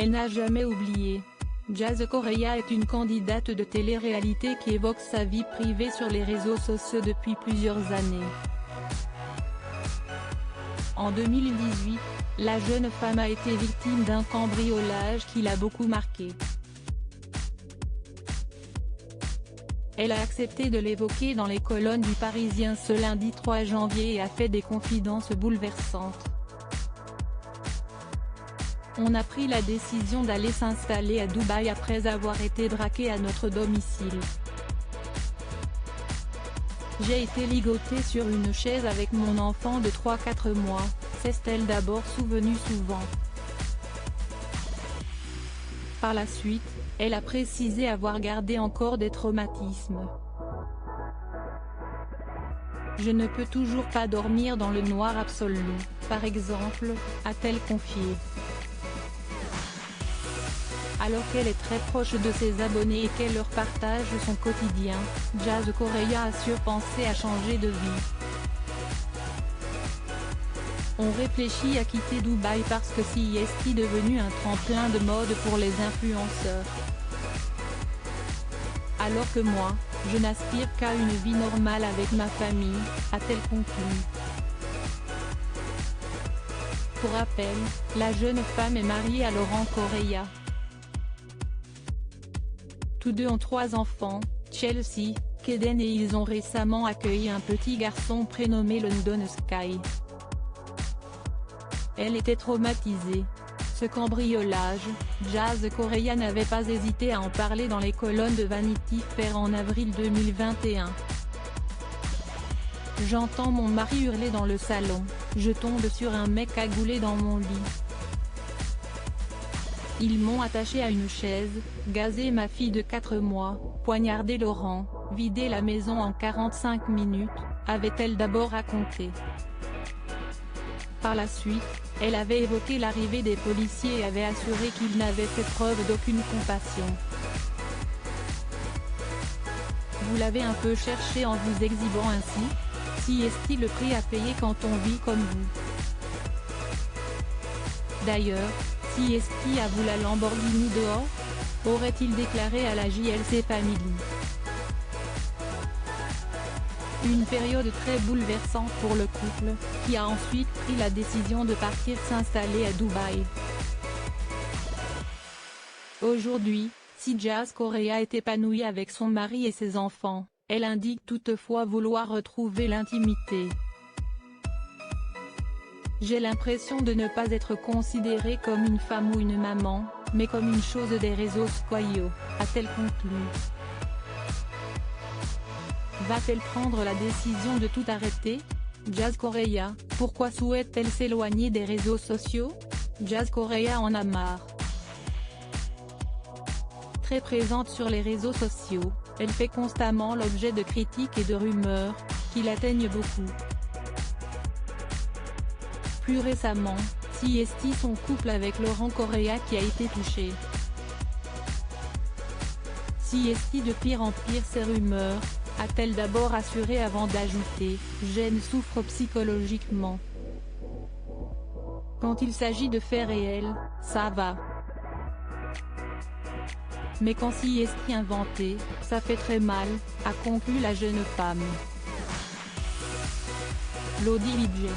Elle n'a jamais oublié. Jazz Correia est une candidate de télé-réalité qui évoque sa vie privée sur les réseaux sociaux depuis plusieurs années. En 2018, la jeune femme a été victime d'un cambriolage qui l'a beaucoup marquée. Elle a accepté de l'évoquer dans les colonnes du Parisien ce lundi 3 janvier et a fait des confidences bouleversantes. On a pris la décision d'aller s'installer à Dubaï après avoir été braqué à notre domicile. J'ai été ligotée sur une chaise avec mon enfant de 3-4 mois, s'est-elle d'abord souvenue souvent. Par la suite, elle a précisé avoir gardé encore des traumatismes. Je ne peux toujours pas dormir dans le noir absolu, par exemple, a-t-elle confié. Alors qu'elle est très proche de ses abonnés et qu'elle leur partage son quotidien, Jazz Correia assure penser à changer de vie. On réfléchit à quitter Dubaï parce que CIST est devenu un tremplin de mode pour les influenceurs. Alors que moi, je n'aspire qu'à une vie normale avec ma famille, a-t-elle conclu. Pour rappel, la jeune femme est mariée à Laurent Correia. Tous deux ont 3 enfants, Chelsea, Kaden et ils ont récemment accueilli un petit garçon prénommé London Sky. Elle était traumatisée. Ce cambriolage, Jazz Correia n'avait pas hésité à en parler dans les colonnes de Vanity Fair en avril 2021. J'entends mon mari hurler dans le salon, je tombe sur un mec cagoulé dans mon lit. Ils m'ont attaché à une chaise, gazé ma fille de 4 mois, poignardé Laurent, vidé la maison en 45 minutes, avait-elle d'abord raconté. Par la suite, elle avait évoqué l'arrivée des policiers et avait assuré qu'ils n'avaient fait preuve d'aucune compassion. Vous l'avez un peu cherché en vous exhibant ainsi? Si est-il le prix à payer quand on vit comme vous? D'ailleurs, si est-il avoue la Lamborghini dehors? Aurait-il déclaré à la JLC Family. Une période très bouleversante pour le couple, qui a ensuite pris la décision de partir s'installer à Dubaï. Aujourd'hui, si Jazz Correia est épanouie avec son mari et ses enfants, elle indique toutefois vouloir retrouver l'intimité. J'ai l'impression de ne pas être considérée comme une femme ou une maman, mais comme une chose des réseaux sociaux, a-t-elle conclu. Va-t-elle prendre la décision de tout arrêter? Jazz Correia, pourquoi souhaite-t-elle s'éloigner des réseaux sociaux? Jazz Correia en a marre. Très présente sur les réseaux sociaux, elle fait constamment l'objet de critiques et de rumeurs, qui l'atteignent beaucoup. Plus récemment, CIST son couple avec Laurent Correia qui a été touché. CIST de pire en pire ces rumeurs, a-t-elle d'abord assuré avant d'ajouter, Jen souffre psychologiquement. Quand il s'agit de faits réels, ça va. Mais quand CIST inventé, ça fait très mal, a conclu la jeune femme. Lodi Lidje.